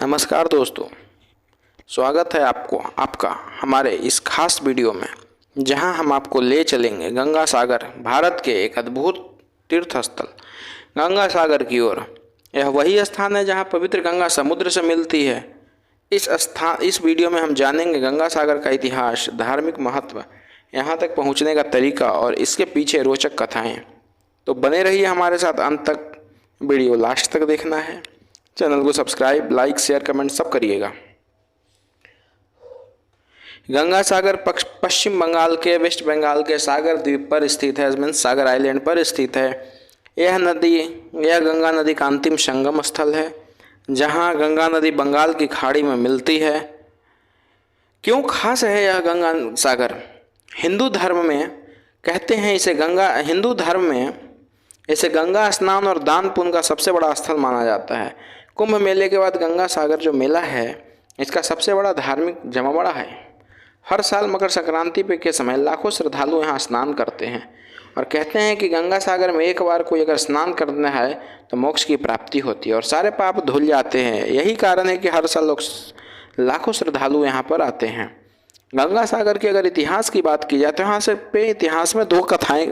नमस्कार दोस्तों, स्वागत है आपका हमारे इस खास वीडियो में, जहां हम आपको ले चलेंगे गंगा सागर, भारत के एक अद्भुत तीर्थ स्थल गंगा सागर की ओर। यह वही स्थान है जहां पवित्र गंगा समुद्र से मिलती है। इस वीडियो में हम जानेंगे गंगा सागर का इतिहास, धार्मिक महत्व, यहां तक पहुंचने का तरीका और इसके पीछे रोचक कथाएं। तो बने रहिए हमारे साथ अंत तक, वीडियो लास्ट तक देखना है। चैनल को सब्सक्राइब, लाइक, शेयर, कमेंट सब करिएगा। गंगा सागर पश्चिम बंगाल के वेस्ट बंगाल के सागर द्वीप पर स्थित है, मीन्स सागर आइलैंड पर स्थित है। यह गंगा नदी का अंतिम संगम स्थल है, जहां गंगा नदी बंगाल की खाड़ी में मिलती है। क्यों खास है यह गंगा सागर? हिंदू धर्म में कहते हैं हिंदू धर्म में इसे गंगा स्नान और दान पुण्य का सबसे बड़ा स्थल माना जाता है। कुंभ मेले के बाद गंगा सागर जो मेला है, इसका सबसे बड़ा धार्मिक जमावड़ा है। हर साल मकर संक्रांति के समय लाखों श्रद्धालु यहाँ स्नान करते हैं और कहते हैं कि गंगा सागर में एक बार कोई अगर स्नान करना है तो मोक्ष की प्राप्ति होती है और सारे पाप धुल जाते हैं। यही कारण है कि हर साल लाखों श्रद्धालु यहाँ पर आते हैं। गंगा सागर के अगर इतिहास की बात की जाए तो यहाँ से इतिहास में दो कथाएं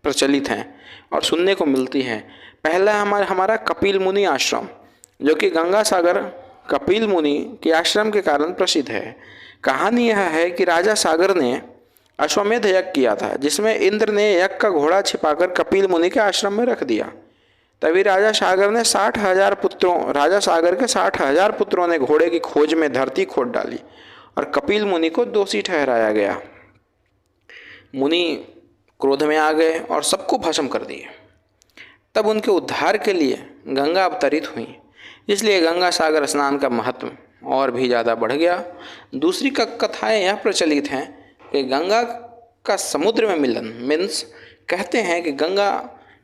प्रचलित हैं और सुनने को मिलती हैं। पहला हमारा कपिल मुनि आश्रम, जो कि गंगा सागर कपिल मुनि के आश्रम के कारण प्रसिद्ध है। कहानी यह है कि राजा सागर ने अश्वमेध यज्ञ किया था, जिसमें इंद्र ने यज्ञ का घोड़ा छिपाकर कपिल मुनि के आश्रम में रख दिया। तभी राजा सागर के 60,000 पुत्रों ने घोड़े की खोज में धरती खोद डाली और कपिल मुनि को दोषी ठहराया गया। मुनि क्रोध में आ गए और सबको भस्म कर दिए। तब उनके उद्धार के लिए गंगा अवतरित हुई, इसलिए गंगा सागर स्नान का महत्व और भी ज़्यादा बढ़ गया। दूसरी कथाएं यह प्रचलित हैं कि गंगा का समुद्र में मिलन मीन्स कहते हैं कि गंगा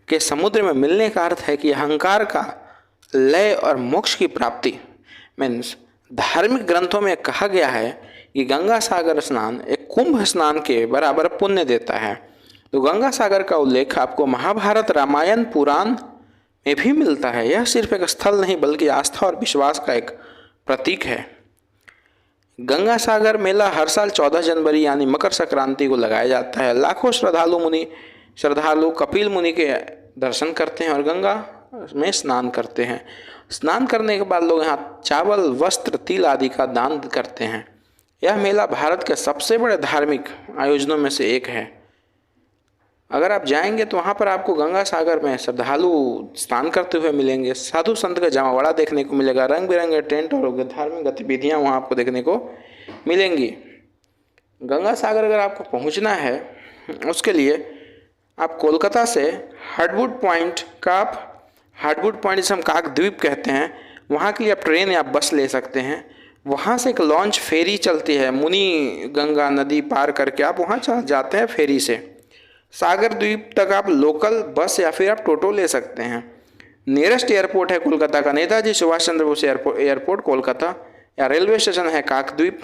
के समुद्र में मिलने का अर्थ है कि अहंकार का लय और मोक्ष की प्राप्ति। मीन्स धार्मिक ग्रंथों में कहा गया है कि गंगा सागर स्नान एक कुंभ स्नान के बराबर पुण्य देता है। तो गंगा सागर का उल्लेख आपको महाभारत, रामायण, पुराण में भी मिलता है। यह सिर्फ एक स्थल नहीं बल्कि आस्था और विश्वास का एक प्रतीक है। गंगा सागर मेला हर साल 14 जनवरी यानी मकर संक्रांति को लगाया जाता है। लाखों श्रद्धालु कपिल मुनि के दर्शन करते हैं और गंगा में स्नान करते हैं। स्नान करने के बाद लोग यहाँ चावल, वस्त्र, तिल आदि का दान करते हैं। यह मेला भारत के सबसे बड़े धार्मिक आयोजनों में से एक है। अगर आप जाएंगे तो वहाँ पर आपको गंगा सागर में श्रद्धालु स्नान करते हुए मिलेंगे, साधु संत का जमावड़ा देखने को मिलेगा, रंग बिरंगे टेंट और धार्मिक गतिविधियाँ वहाँ आपको देखने को मिलेंगी। गंगा सागर अगर आपको पहुँचना है, उसके लिए आप कोलकाता से हार्डवुड पॉइंट जिसे हम काकद्वीप कहते हैं, वहाँ के लिए आप ट्रेन या बस ले सकते हैं। वहाँ से एक लॉन्च फेरी चलती है, मुनि गंगा नदी पार करके आप वहाँ जाते हैं फेरी से। सागर द्वीप तक आप लोकल बस या फिर आप टोटो ले सकते हैं। नियरेस्ट एयरपोर्ट है कोलकाता का नेताजी सुभाष चंद्र बोस एयरपोर्ट कोलकाता, या रेलवे स्टेशन है काकद्वीप।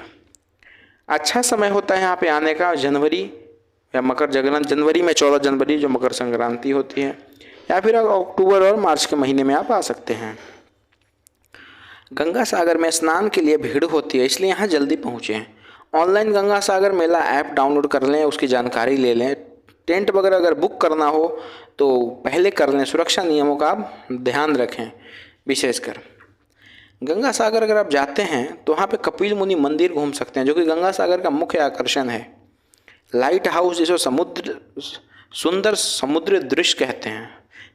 अच्छा समय होता है यहाँ पे आने का जनवरी या जनवरी में 14 जनवरी जो मकर संक्रांति होती है, या फिर अक्टूबर और मार्च के महीने में आप आ सकते हैं। गंगा सागर में स्नान के लिए भीड़ होती है, इसलिए यहाँ जल्दी पहुँचें। ऑनलाइन गंगा सागर मेला ऐप डाउनलोड कर लें, उसकी जानकारी ले लें। टेंट वगैरह अगर बुक करना हो तो पहले कर लें। सुरक्षा नियमों का आप ध्यान रखें विशेषकर। गंगा सागर अगर आप जाते हैं तो वहाँ पे कपिल मुनि मंदिर घूम सकते हैं, जो कि गंगा सागर का मुख्य आकर्षण है। लाइट हाउस जिसे सुंदर समुद्र दृश्य कहते हैं।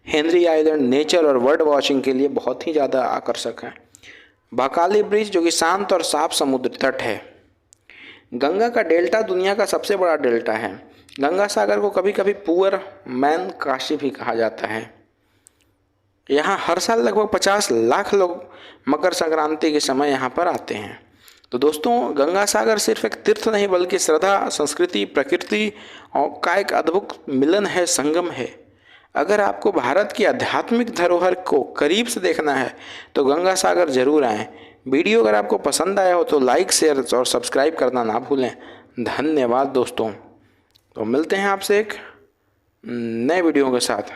हेनरी आइलैंड नेचर और बर्ड वॉचिंग के लिए बहुत ही ज़्यादा आकर्षक है। बाकाली ब्रिज जो कि शांत और साफ समुद्र तट है। गंगा का डेल्टा दुनिया का सबसे बड़ा डेल्टा है। गंगा सागर को कभी कभी पुअर मैन काशी भी कहा जाता है। यहाँ हर साल लगभग 50 लाख लोग मकर संक्रांति के समय यहाँ पर आते हैं। तो दोस्तों, गंगा सागर सिर्फ एक तीर्थ नहीं बल्कि श्रद्धा, संस्कृति, प्रकृति का एक अद्भुत मिलन है, संगम है। अगर आपको भारत की आध्यात्मिक धरोहर को करीब से देखना है तो गंगा सागर जरूर आएँ। वीडियो अगर आपको पसंद आया हो तो लाइक, शेयर और सब्सक्राइब करना ना भूलें। धन्यवाद दोस्तों। तो मिलते हैं आपसे एक नए वीडियो के साथ।